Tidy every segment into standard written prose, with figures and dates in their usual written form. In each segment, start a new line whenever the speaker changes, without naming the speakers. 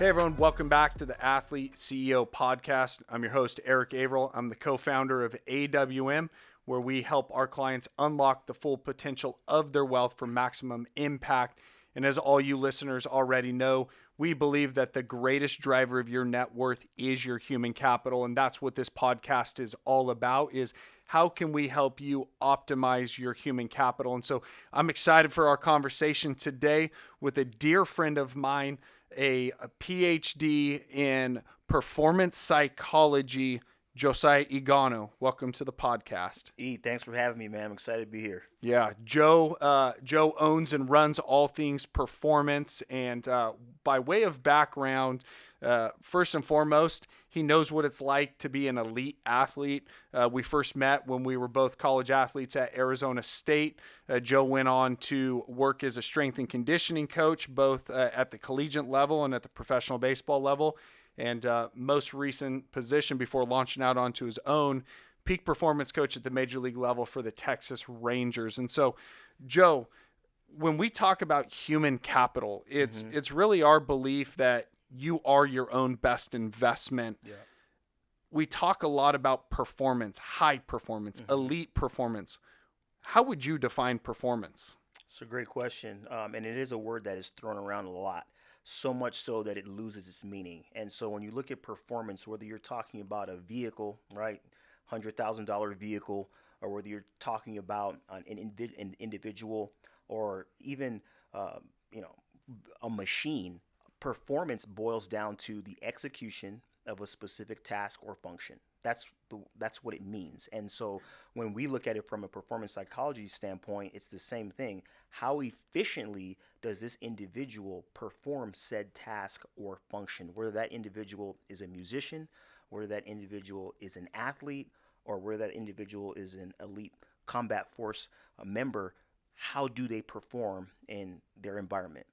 Hey everyone, welcome back to the Athlete CEO podcast. I'm your host, Erik Averill. I'm the co-founder of AWM, where we help our clients unlock the full potential of their wealth for maximum impact. And as all you listeners already know, we believe that the greatest driver of your net worth is your human capital. And that's what this podcast is all about, is how can we help you optimize your human capital? And so I'm excited for our conversation today with a dear friend of mine, a PhD in performance psychology, Josiah Igono. Welcome to the podcast.
Thanks for having me, man. I'm excited to be here.
Yeah, Joe owns and runs all things performance. And by way of background, first and foremost, he knows what it's like to be an elite athlete. We first met when we were both college athletes at Arizona State. Joe went on to work as a strength and conditioning coach, both at the collegiate level and at the professional baseball level. And most recent position before launching out onto his own, peak performance coach at the major league level for the Texas Rangers. And so, Joe, when we talk about human capital, it's really our belief that you are your own best investment.
Yeah.
We talk a lot about performance, high performance, elite performance. How would you define performance?
It's a great question. And it is a word that is thrown around a lot, so much so that it loses its meaning. And so when you look at performance, whether you're talking about a vehicle, right, $100,000 vehicle, or whether you're talking about an individual or even, a machine, performance boils down to the execution of a specific task or function. That's what it means. And so when we look at it from a performance psychology standpoint, it's the same thing. How efficiently does this individual perform said task or function? Whether that individual is a musician, whether that individual is an athlete, or whether that individual is an elite combat force member, how do they perform in their environment?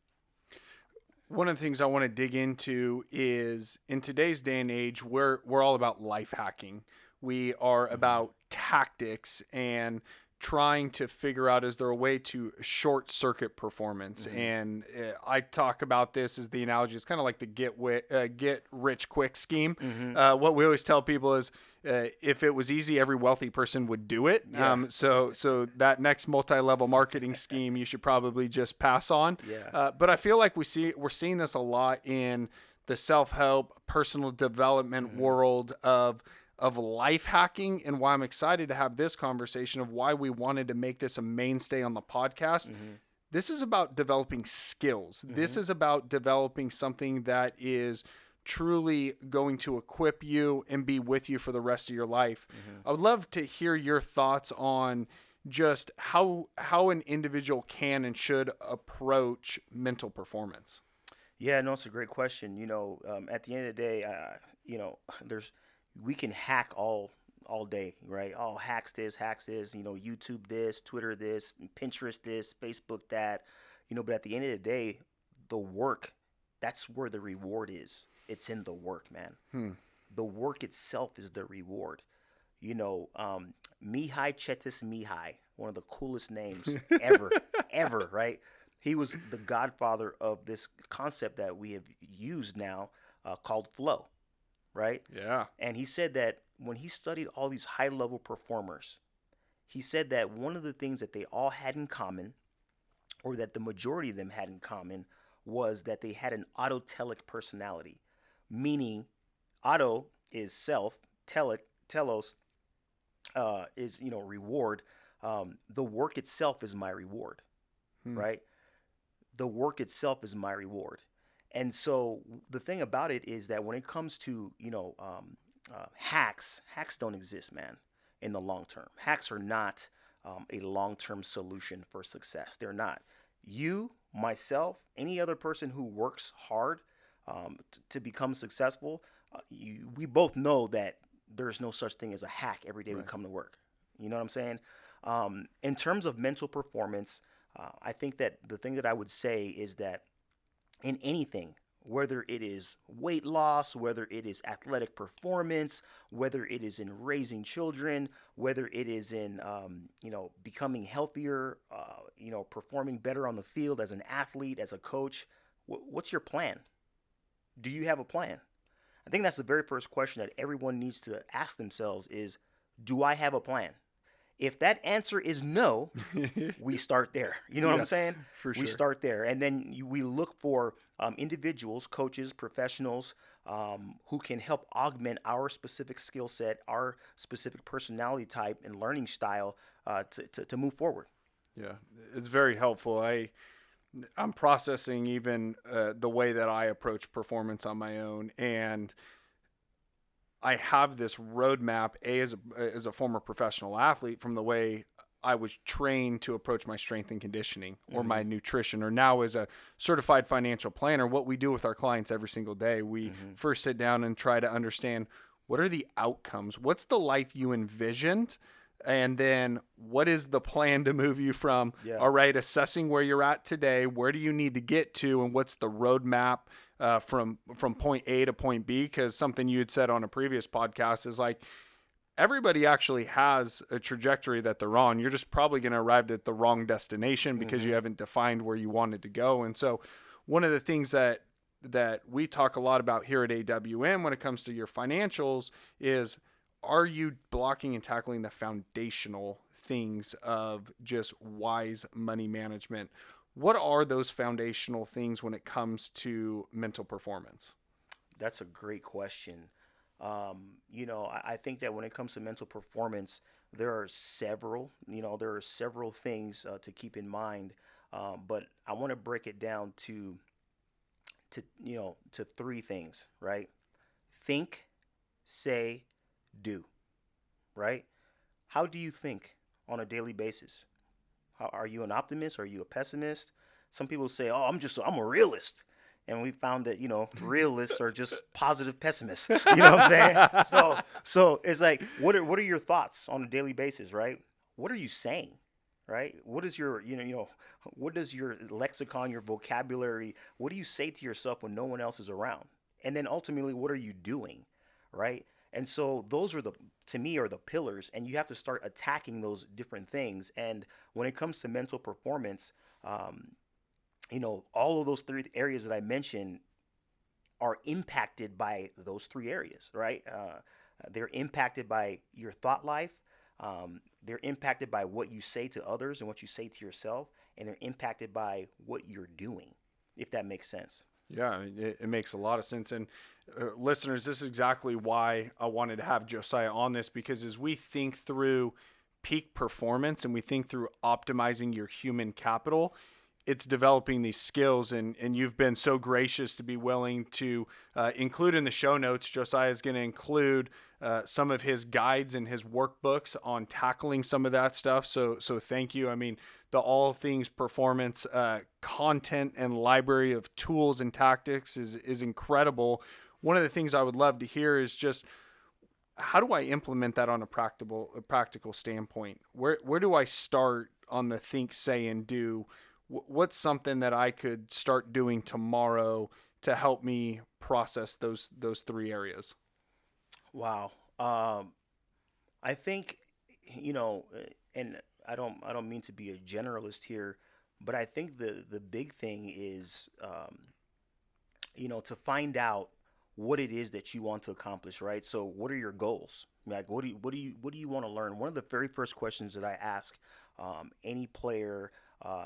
One of the things I want to dig into is, in today's day and age, we're all about life hacking. We are about tactics and trying to figure out, is there a way to short circuit performance? And I talk about this as the analogy. It's kind of like the get rich quick scheme. What we always tell people is, if it was easy, every wealthy person would do it.
Yeah.
So that next multi-level marketing scheme, you should probably just pass on.
Yeah.
But I feel like we're seeing this a lot in the self-help, personal development world of life hacking, and why I'm excited to have this conversation of why we wanted to make this a mainstay on the podcast. This is about developing skills. This is about developing something that is truly going to equip you and be with you for the rest of your life. I would love to hear your thoughts on just how an individual can and should approach mental performance.
Yeah, no, it's a great question. At the end of the day, we can hack all day, right? Oh, hacks this, YouTube this, Twitter this, Pinterest this, Facebook that, but at the end of the day, the work, that's where the reward is. It's in the work, man. The work itself is the reward. Mihai Csikszentmihalyi, one of the coolest names ever, right? He was the godfather of this concept that we have used now called flow. Right?
Yeah.
And he said that when he studied all these high-level performers, he said that one of the things that they all had in common, or that the majority of them had in common, was that they had an autotelic personality. Meaning, auto is self, telos is, reward. The work itself is my reward, right? The work itself is my reward. And so the thing about it is that when it comes to, hacks don't exist, man, in the long term. Hacks are not a long-term solution for success. They're not. You, myself, any other person who works hard to become successful, we both know that there's no such thing as a hack every day we come to work. You know what I'm saying? In terms of mental performance, I think that the thing that I would say is that in anything, whether it is weight loss, whether it is athletic performance, whether it is in raising children, whether it is in, becoming healthier, performing better on the field as an athlete, as a coach, what's your plan? Do you have a plan? I think that's the very first question that everyone needs to ask themselves is, do I have a plan? If that answer is no, we start there. You know what
Yeah,
I'm saying?
for
We
sure.
start there. And then we look for individuals, coaches, professionals who can help augment our specific skill set, our specific personality type and learning style to move forward.
Yeah, it's very helpful. I'm processing even the way that I approach performance on my own, and I have this roadmap. As a former professional athlete, from the way I was trained to approach my strength and conditioning, or
Mm-hmm.
my nutrition, or now as a certified financial planner, what we do with our clients every single day, we
Mm-hmm.
first sit down and try to understand what are the outcomes, what's the life you envisioned, and then what is the plan to move you from,
Yeah.
all right, assessing where you're at today, where do you need to get to, and what's the roadmap from point A to point B? Because something you had said on a previous podcast is like, everybody actually has a trajectory that they're on. You're just probably going to arrive at the wrong destination because
Mm-hmm.
you haven't defined where you wanted to go. And so one of the things that we talk a lot about here at AWM when it comes to your financials is, are you blocking and tackling the foundational things of just wise money management? What are those foundational things when it comes to mental performance?
That's a great question. I think that when it comes to mental performance, there are several things to keep in mind. But I want to break it down to three things, right? Think, say, do, right? How do you think on a daily basis? Are you an optimist? Are you a pessimist? Some people say, "Oh, I'm a realist," and we found that realists are just positive pessimists. You know what I'm saying? So it's like, what are your thoughts on a daily basis, right? What are you saying, right? What is your what does your lexicon, your vocabulary? What do you say to yourself when no one else is around? And then ultimately, what are you doing, right? And so those are to me, are the pillars, and you have to start attacking those different things. And when it comes to mental performance, um, all of those three areas that I mentioned are impacted by those three areas, right? They're impacted by your thought life. They're impacted by what you say to others and what you say to yourself, and they're impacted by what you're doing, if that makes sense.
Yeah, it makes a lot of sense. And listeners, this is exactly why I wanted to have Josiah on this, because as we think through peak performance and we think through optimizing your human capital, it's developing these skills. And you've been so gracious to be willing to include in the show notes. Josiah is going to include some of his guides and his workbooks on tackling some of that stuff. So thank you. I mean, the all things performance content and library of tools and tactics is incredible. One of the things I would love to hear is just, how do I implement that on a practical standpoint? Where do I start on the think, say, and do? What's something that I could start doing tomorrow to help me process those three areas?
Wow. I think, and I don't mean to be a generalist here, but I think the big thing is, to find out what it is that you want to accomplish, right? So, what are your goals? Like, what do you want to learn? One of the very first questions that I ask any player,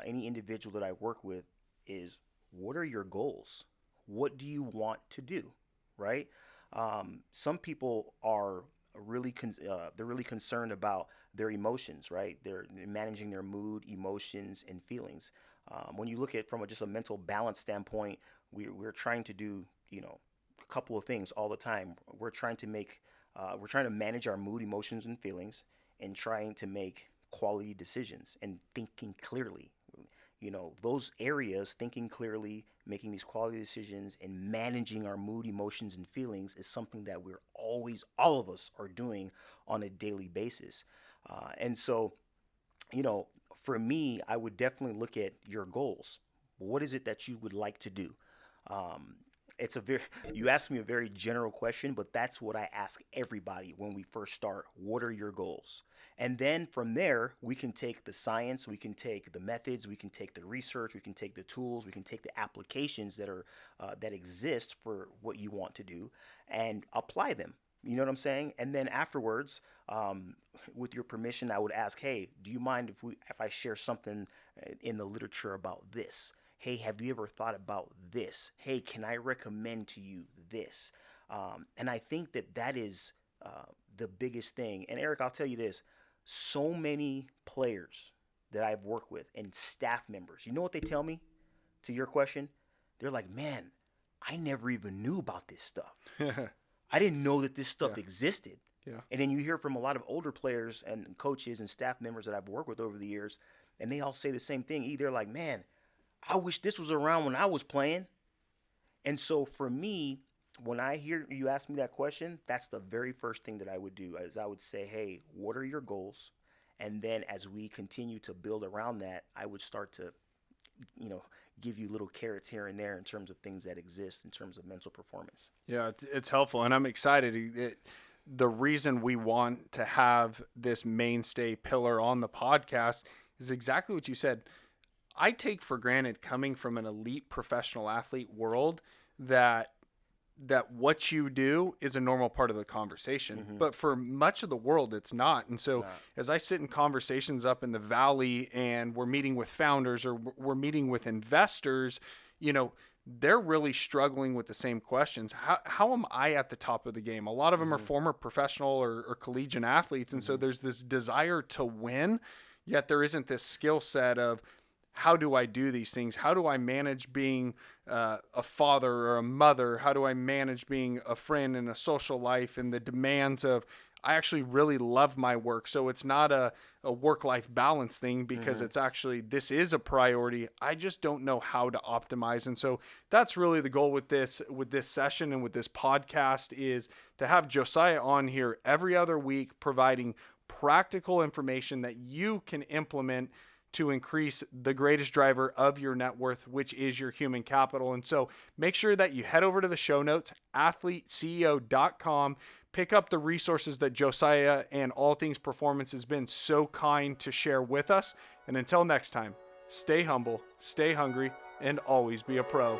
any individual that I work with is, what are your goals? What do you want to do, right? Some people are they're really concerned about their emotions, right? They're managing their mood, emotions, and feelings. When you look at from just a mental balance standpoint, we're trying to do a couple of things all the time. We're trying to manage our mood, emotions, and feelings, and trying to make quality decisions and thinking clearly. Those areas, thinking clearly, making these quality decisions, and managing our mood, emotions, and feelings is something that all of us are doing on a daily basis. And so, you know, for me, I would definitely look at your goals. What is it that you would like to do? Um, It's a very you asked me a very general question, but that's what I ask everybody when we first start. What are your goals? And then from there, we can take the science, we can take the methods, we can take the research, we can take the tools, we can take the applications that exist for what you want to do, and apply them. You know what I'm saying? And then afterwards, with your permission, I would ask, hey, do you mind if I share something in the literature about this? Hey, have you ever thought about this? Hey, can I recommend to you this? And I think that is the biggest thing. And Erik, I'll tell you this: so many players that I've worked with and staff members, you know what they tell me? To your question, they're like, "Man, I never even knew about this stuff. I didn't know that this stuff existed."
Yeah.
And then you hear from a lot of older players and coaches and staff members that I've worked with over the years, and they all say the same thing. Either like, "Man, I wish this was around when I was playing." And so for me, when I hear you ask me that question, that's the very first thing that I would do, is I would say, hey, what are your goals? And then as we continue to build around that, I would start to, give you little carrots here and there in terms of things that exist in terms of mental performance.
Yeah, it's helpful, and I'm excited. The reason we want to have this mainstay pillar on the podcast is exactly what you said. I take for granted, coming from an elite professional athlete world, that what you do is a normal part of the conversation.
Mm-hmm.
But for much of the world, it's not. And so as I sit in conversations up in the valley and we're meeting with founders or we're meeting with investors, they're really struggling with the same questions. How am I at the top of the game? A lot of them are former professional or collegiate athletes. And so there's this desire to win, yet there isn't this skill set of, how do I do these things? How do I manage being a father or a mother? How do I manage being a friend in a social life and the demands of, I actually really love my work. So it's not a work-life balance thing, because it's actually, this is a priority. I just don't know how to optimize. And so that's really the goal with this session and with this podcast, is to have Josiah on here every other week, providing practical information that you can implement to increase the greatest driver of your net worth, which is your human capital. And so make sure that you head over to the show notes, athleteceo.com, pick up the resources that Josiah and All Things Performance has been so kind to share with us. And until next time, stay humble, stay hungry, and always be a pro.